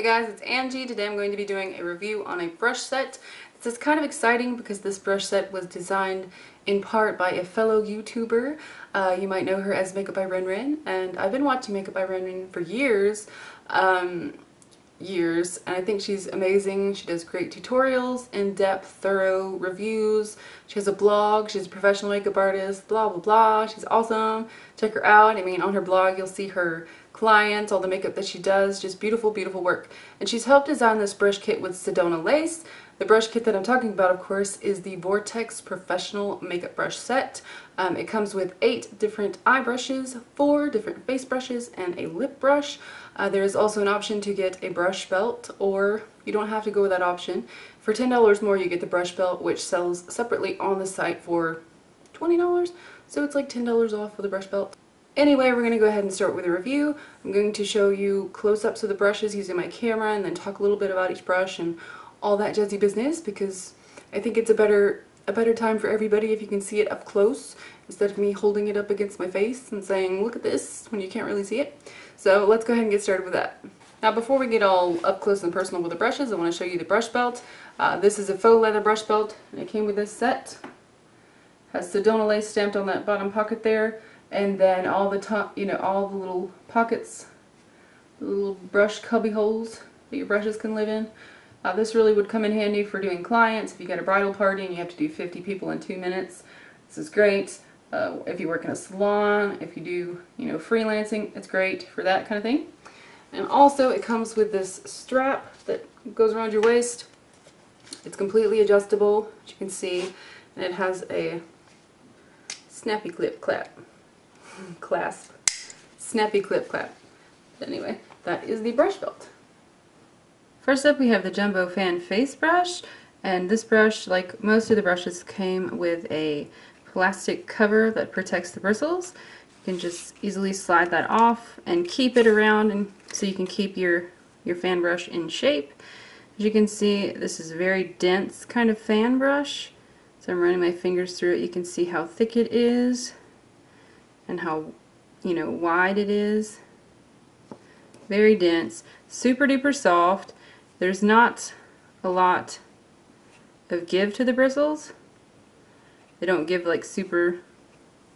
Hey guys, it's Angie. Today I'm going to be doing a review on a brush set. This is kind of exciting because this brush set was designed in part by a fellow YouTuber. You might know her as MakeupbyRenRen, and I've been watching MakeupbyRenRen for years. And I think she's amazing. She does great tutorials, in-depth, thorough reviews. She has a blog. She's a professional makeup artist, blah blah blah. She's awesome. Check her out. I mean, on her blog you'll see her clients, all the makeup that she does, just beautiful, beautiful work. And she's helped design this brush kit with Sedona Lace. The brush kit that I'm talking about, of course, is the Vortex Professional Makeup Brush Set. It comes with 8 different eye brushes, 4 different face brushes, and a lip brush. There is also an option to get a brush belt, or you don't have to go with that option. For $10 more, you get the brush belt, which sells separately on the site for $20, so it's like $10 off with the brush belt. Anyway, we're going to go ahead and start with a review. I'm going to show you close-ups of the brushes using my camera and then talk a little bit about each brush and all that jazzy business, because I think it's a better time for everybody if you can see it up close instead of me holding it up against my face and saying, look at this, when you can't really see it. So let's go ahead and get started with that. Now before we get all up close and personal with the brushes, I want to show you the brush belt. This is a faux leather brush belt, and it came with this set. Has Sedona Lace stamped on that bottom pocket there. And then all the top, all the little pockets, the little brush cubby holes that your brushes can live in. This really would come in handy for doing clients. If you got a bridal party and you have to do 50 people in 2 minutes, this is great. If you work in a salon, if you do, freelancing, it's great for that kind of thing. And also it comes with this strap that goes around your waist. It's completely adjustable, as you can see, and it has a snappy clip clasp. Snappy clip clasp. Anyway, that is the brush belt. First up we have the Jumbo Fan Face Brush, and this brush, like most of the brushes, came with a plastic cover that protects the bristles. You can just easily slide that off and keep it around, and so you can keep your fan brush in shape. As you can see, this is a very dense kind of fan brush. So I'm running my fingers through it. You can see how thick it is and how, wide it is. Very dense, super duper soft. There's not a lot of give to the bristles. They don't give like they're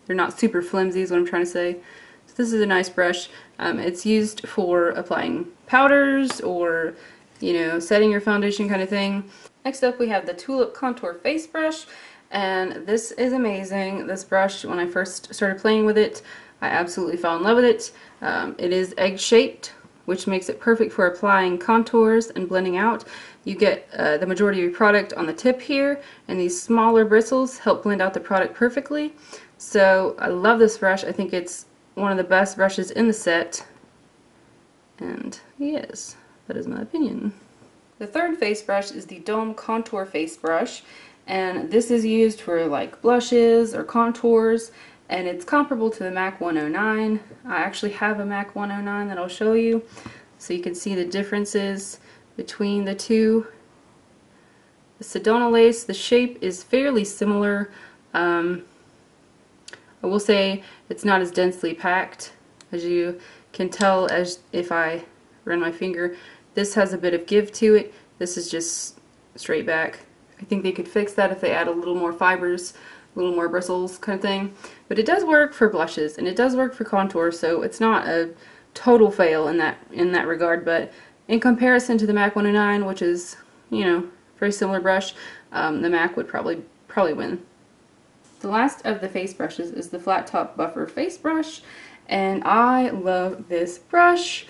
not super flimsy is what I'm trying to say. So this is a nice brush. It's used for applying powders or, setting your foundation kind of thing. Next up we have the Tulip Contour Face Brush, and this is amazing. This brush, when I first started playing with it, I absolutely fell in love with it. It is egg-shaped, which makes it perfect for applying contours and blending out. You get the majority of your product on the tip here, and these smaller bristles help blend out the product perfectly. So I love this brush. I think it's one of the best brushes in the set, and yes, that is my opinion. The third face brush is the Dome Contour Face Brush, and this is used for like blushes or contours, and it's comparable to the MAC 109. I actually have a MAC 109 that I'll show you so you can see the differences between the two. The Sedona Lace, the shape is fairly similar. I will say it's not as densely packed, as you can tell as if I run my finger. This has a bit of give to it. This is just straight back. I think they could fix that if they add a little more fibers, a little more bristles kind of thing. But it does work for blushes and it does work for contour, so it's not a total fail in that regard. But in comparison to the MAC 109, which is, very similar brush, the MAC would probably win. The last of the face brushes is the Flat Top Buffer Face Brush, and I love this brush.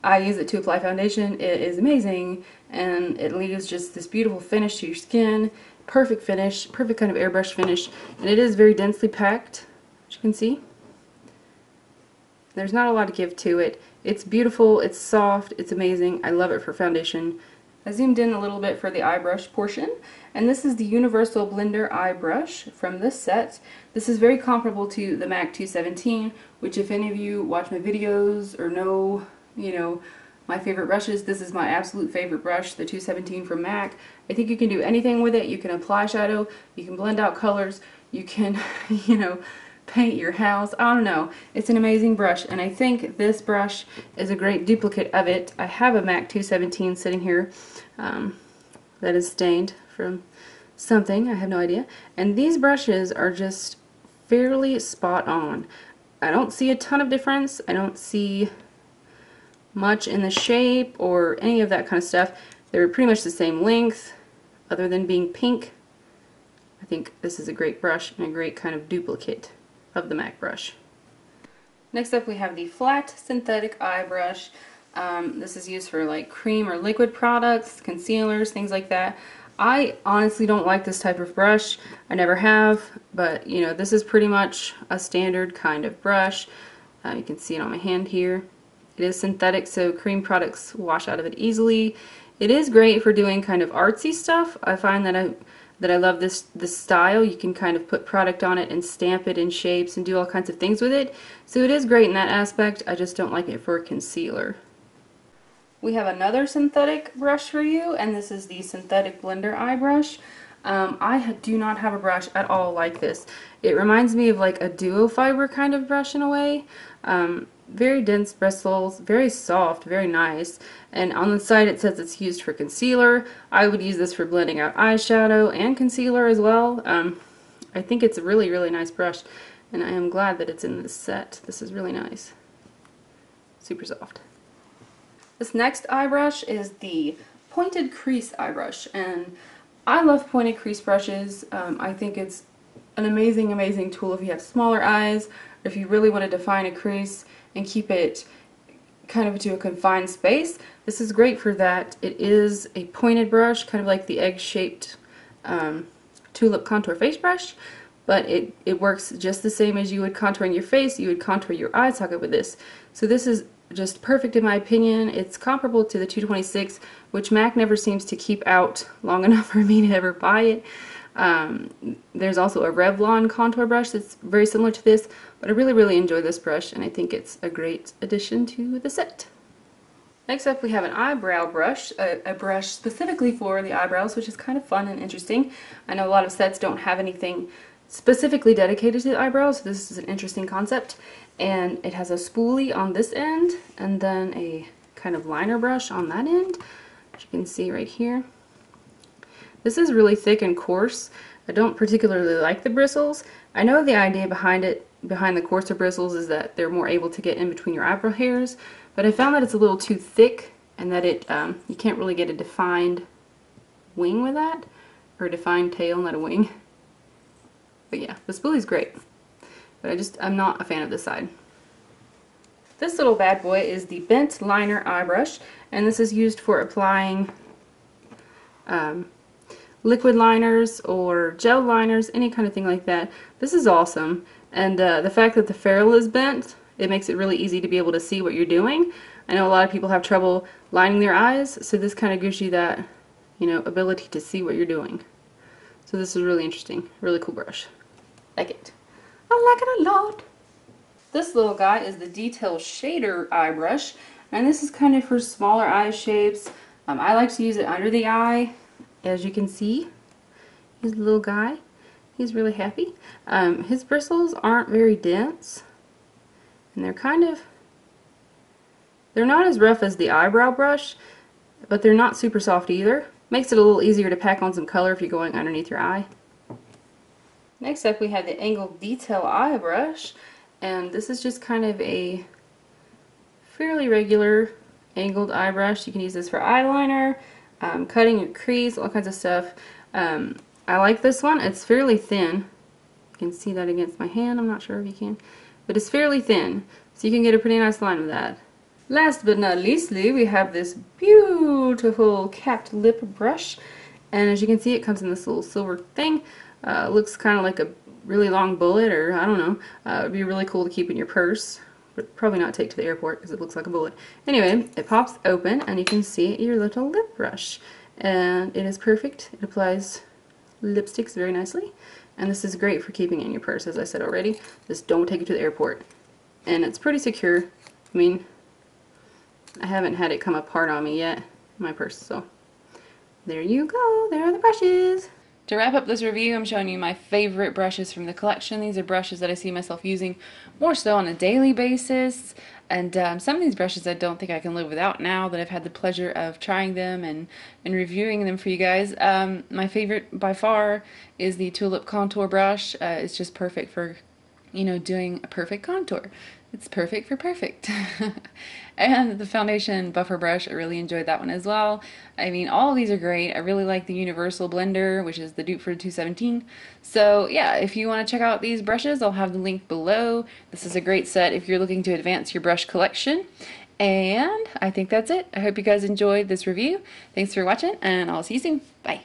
I use it to apply foundation. It is amazing, and it leaves just this beautiful finish to your skin. Perfect finish, perfect kind of airbrush finish, and it is very densely packed, as you can see. There's not a lot of give to it. It's beautiful, it's soft, it's amazing. I love it for foundation. I zoomed in a little bit for the eye brush portion, and this is the Universal Blender Eye Brush from this set. This is very comparable to the MAC 217, which if any of you watch my videos or know, my favorite brushes, this is my absolute favorite brush, the 217 from MAC. I think you can do anything with it. You can apply shadow, you can blend out colors, you can, paint your house. I don't know. It's an amazing brush, and I think this brush is a great duplicate of it. I have a MAC 217 sitting here that is stained from something. I have no idea. And these brushes are just fairly spot on. I don't see a ton of difference. I don't see much in the shape or any of that kind of stuff. They're pretty much the same length, other than being pink. I think this is a great brush and a great kind of duplicate of the MAC brush. Next up we have the flat synthetic eye brush. This is used for like cream or liquid products, concealers, things like that. I honestly don't like this type of brush. I never have, but you know, this is pretty much a standard kind of brush. You can see it on my hand here. It is synthetic, so cream products wash out of it easily. It is great for doing kind of artsy stuff. I find that I love this style. You can kind of put product on it and stamp it in shapes and do all kinds of things with it. So it is great in that aspect. I just don't like it for concealer. We have another synthetic brush for you, and this is the synthetic blender eye brush. I do not have a brush at all like this. It reminds me of like a duo fiber kind of brush in a way. Very dense bristles, very soft, very nice. And on the side it says it's used for concealer. I would use this for blending out eyeshadow and concealer as well. I think it's a really, really nice brush, and I am glad that it's in this set. This is really nice. Super soft. This next eye brush is the pointed crease eye brush, and I love pointed crease brushes. I think it's an amazing, amazing tool if you have smaller eyes, or if you really want to define a crease and keep it kind of to a confined space. This is great for that. It is a pointed brush, kind of like the egg-shaped Tulip contour face brush, but it works just the same as you would contouring your face. You would contour your eye socket with this. So this is just perfect in my opinion. It's comparable to the 226, which MAC never seems to keep out long enough for me to ever buy it. There's also a Revlon contour brush that's very similar to this, but I really, really enjoy this brush, and I think it's a great addition to the set. Next up we have an eyebrow brush, a brush specifically for the eyebrows, which is kind of fun and interesting. I know a lot of sets don't have anything specifically dedicated to the eyebrows, so this is an interesting concept. And it has a spoolie on this end, and then a kind of liner brush on that end, which you can see right here. This is really thick and coarse. I don't particularly like the bristles. I know the idea behind the coarser bristles is that they're more able to get in between your eyebrow hairs, but I found that it's a little too thick, and that you can't really get a defined wing with that, or a defined tail, not a wing. But yeah, the spoolie's great, but I'm not a fan of this side. This little bad boy is the bent liner eye brush, and this is used for applying liquid liners or gel liners, any kind of thing like that. This is awesome, and the fact that the ferrule is bent, it makes it really easy to be able to see what you're doing. I know a lot of people have trouble lining their eyes, so this kind of gives you that, you know, ability to see what you're doing. So this is really interesting, really cool brush. Like it. I like it a lot. This little guy is the Detail Shader eye brush, and this is kind of for smaller eye shapes. I like to use it under the eye. As you can see, he's a little guy. He's really happy. His bristles aren't very dense, and they're not as rough as the eyebrow brush, but they're not super soft either. Makes it a little easier to pack on some color if you're going underneath your eye. Next up we have the Angled Detail eye brush, and this is just kind of a fairly regular angled eye brush. You can use this for eyeliner, cutting your crease, all kinds of stuff. I like this one. It's fairly thin. You can see that against my hand. I'm not sure if you can, but it's fairly thin, so you can get a pretty nice line with that. Last but not leastly, we have this beautiful capped lip brush, and as you can see, it comes in this little silver thing. Looks kind of like a really long bullet, or I don't know. It would be really cool to keep in your purse, but probably not take to the airport because it looks like a bullet. Anyway, it pops open, and you can see your little lip brush, and it is perfect. It applies lipsticks very nicely, and this is great for keeping it in your purse, as I said already. Just don't take it to the airport, and it's pretty secure. I mean, I haven't had it come apart on me yet in my purse, so there you go. There are the brushes. To wrap up this review, I'm showing you my favorite brushes from the collection. These are brushes that I see myself using more so on a daily basis. And some of these brushes I don't think I can live without now that I've had the pleasure of trying them and reviewing them for you guys. My favorite by far is the Tulip contour brush. It's just perfect for, you know, doing a perfect contour. It's perfect for perfect. And the foundation buffer brush, I really enjoyed that one as well. I mean, all of these are great. I really like the Universal Blender, which is the dupe for 217. So yeah, if you want to check out these brushes, I'll have the link below. This is a great set if you're looking to advance your brush collection. And I think that's it. I hope you guys enjoyed this review. Thanks for watching, and I'll see you soon. Bye.